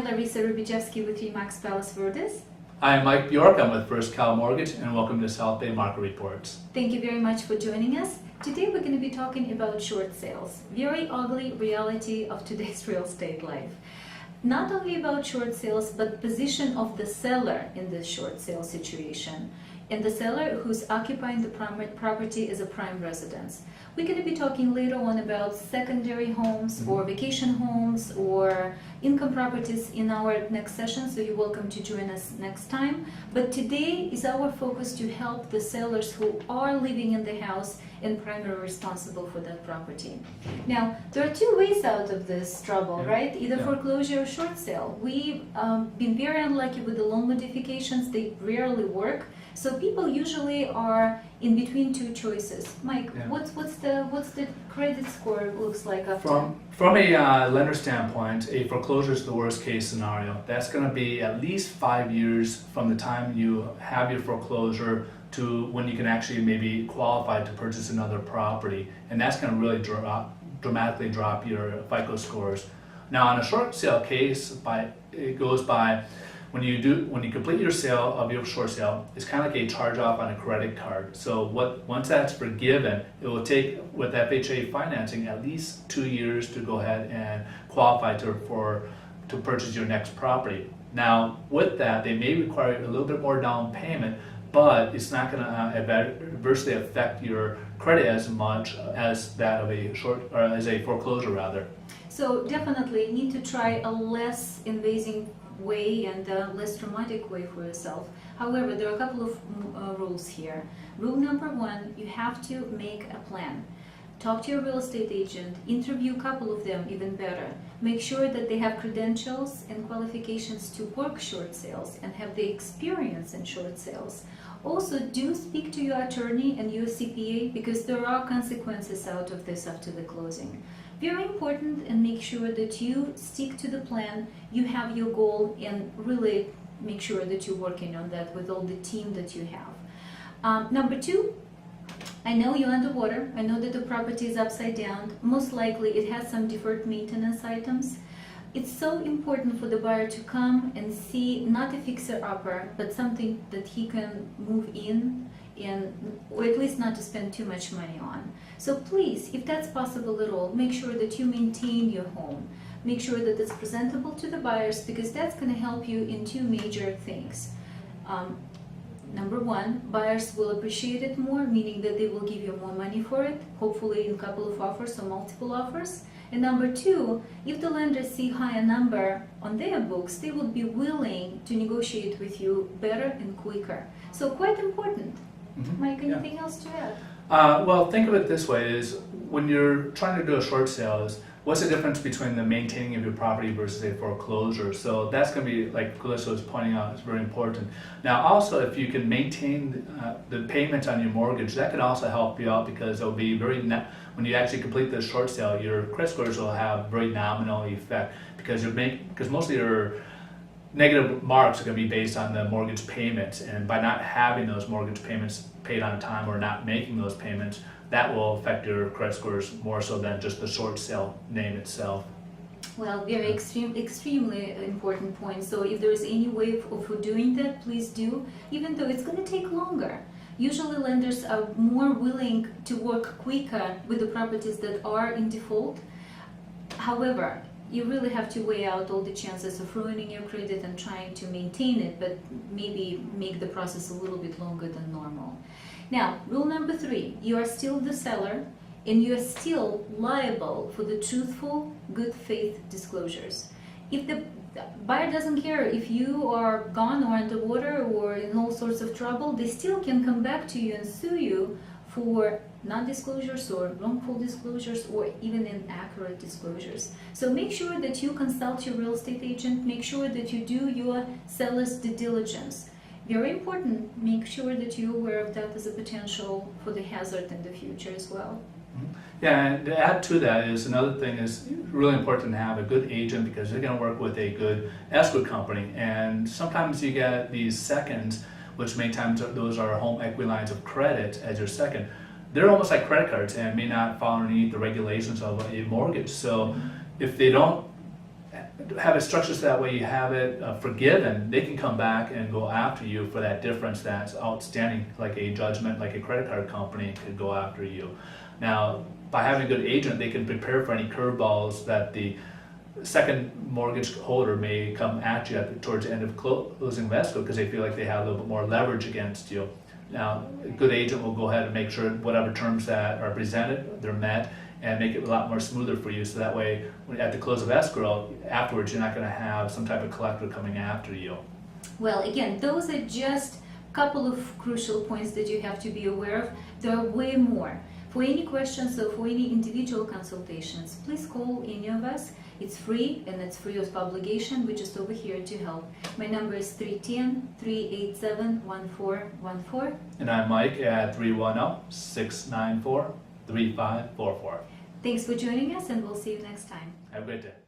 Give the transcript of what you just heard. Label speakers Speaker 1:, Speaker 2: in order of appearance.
Speaker 1: Larissa Rubijevsky with Remax Palace Verdes.
Speaker 2: I'm Mike Bjork, I'm with First Cal Mortgage, and welcome to South Bay Market Reports.
Speaker 1: Thank you very much for joining us. Today we're going to be talking about short sales, very ugly reality of today's real estate life. Not only about short sales, but position of the seller in this short sale situation, and the seller who's occupying the property as a prime residence. We're going to be talking later on about secondary homes or vacation homes or income properties in our next session, so you're welcome to join us next time. But today is our focus to help the sellers who are living in the house and primarily responsible for that property. Now, there are two ways out of this trouble, right? Either foreclosure or short sale. We've been very unlucky with the loan modifications. They rarely work. So people usually are in between two choices. Mike, what's the credit score looks like after?
Speaker 2: From a lender standpoint, a foreclosure is the worst case scenario. That's going to be at least 5 years from the time you have your foreclosure to when you can actually maybe qualify to purchase another property, and that's going to really dramatically drop your FICO scores. Now, on a short sale case, it goes by when you complete your sale of your short sale, it's kind of like a charge off on a credit card. So once that's forgiven, it will take with FHA financing at least 2 years to go ahead and qualify to purchase your next property. Now, with that, they may require a little bit more down payment, but it's not going to adversely affect your credit as much as that of as a foreclosure rather.
Speaker 1: So definitely need to try a less invasive way and a less traumatic way for yourself. However, there are a couple of rules here. Rule number one, you have to make a plan. Talk to your real estate agent, interview a couple of them even better. Make sure that they have credentials and qualifications to work short sales and have the experience in short sales. Also, do speak to your attorney and your CPA because there are consequences out of this after the closing. Very important, and make sure that you stick to the plan, you have your goal, and really make sure that you're working on that with all the team that you have. Number two, I know you're underwater. I know that the property is upside down. Most likely it has some deferred maintenance items. It's so important for the buyer to come and see not a fixer-upper, but something that he can move in or at least not to spend too much money on. So please, if that's possible at all, make sure that you maintain your home. Make sure that it's presentable to the buyers because that's going to help you in two major things. Number one, buyers will appreciate it more, meaning that they will give you more money for it, hopefully in a couple of offers or multiple offers. And number two, if the lenders see higher number on their books, they will be willing to negotiate with you better and quicker. So quite important. Mike, anything else to add?
Speaker 2: Well, think of it this way: is when you're trying to do a short sale, what's the difference between the maintaining of your property versus a foreclosure? So that's going to be, like Calissa was pointing out, it's very important. Now, also, if you can maintain the payments on your mortgage, that can also help you out because it'll be when you actually complete the short sale, your credit scores will have very nominal effect because most of your negative marks are going to be based on the mortgage payments, and by not having those mortgage payments paid on time or not making those payments, that will affect your credit scores more so than just the short sale name itself.
Speaker 1: Well, very extremely important point. So if there is any way of doing that, please do, even though it's going to take longer. Usually lenders are more willing to work quicker with the properties that are in default. However, you really have to weigh out all the chances of ruining your credit and trying to maintain it, but maybe make the process a little bit longer than normal. Now, rule number three, you are still the seller and you are still liable for the truthful, good faith disclosures. If the buyer doesn't care if you are gone or underwater or in all sorts of trouble, they still can come back to you and sue you for non-disclosures or wrongful disclosures or even inaccurate disclosures. So make sure that you consult your real estate agent, make sure that you do your seller's due diligence. Very important, make sure that you're aware of that as a potential for the hazard in the future as well.
Speaker 2: Yeah, and to add to that is another thing is really important to have a good agent because they're going to work with a good escrow company, and sometimes you get these seconds, which many times those are home equity lines of credit as your second. They're almost like credit cards and may not follow underneath the regulations of a mortgage. So if they don't have it structured so that way you have it forgiven, they can come back and go after you for that difference that's outstanding, like a judgment, like a credit card company could go after you. Now, by having a good agent, they can prepare for any curveballs that the second mortgage holder may come at you towards the end of closing of escrow because they feel like they have a little bit more leverage against you. Now, a good agent will go ahead and make sure whatever terms that are presented, they're met, and make it a lot more smoother for you. So that way, at the close of escrow, afterwards, you're not going to have some type of collector coming after you.
Speaker 1: Well, again, those are just a couple of crucial points that you have to be aware of. There are way more. For any questions or for any individual consultations, please call any of us. It's free and it's free of obligation. We're just over here to help. My number is 310-387-1414.
Speaker 2: And I'm Mike at 310-694-3544.
Speaker 1: Thanks for joining us, and we'll see you next time.
Speaker 2: Have a great day.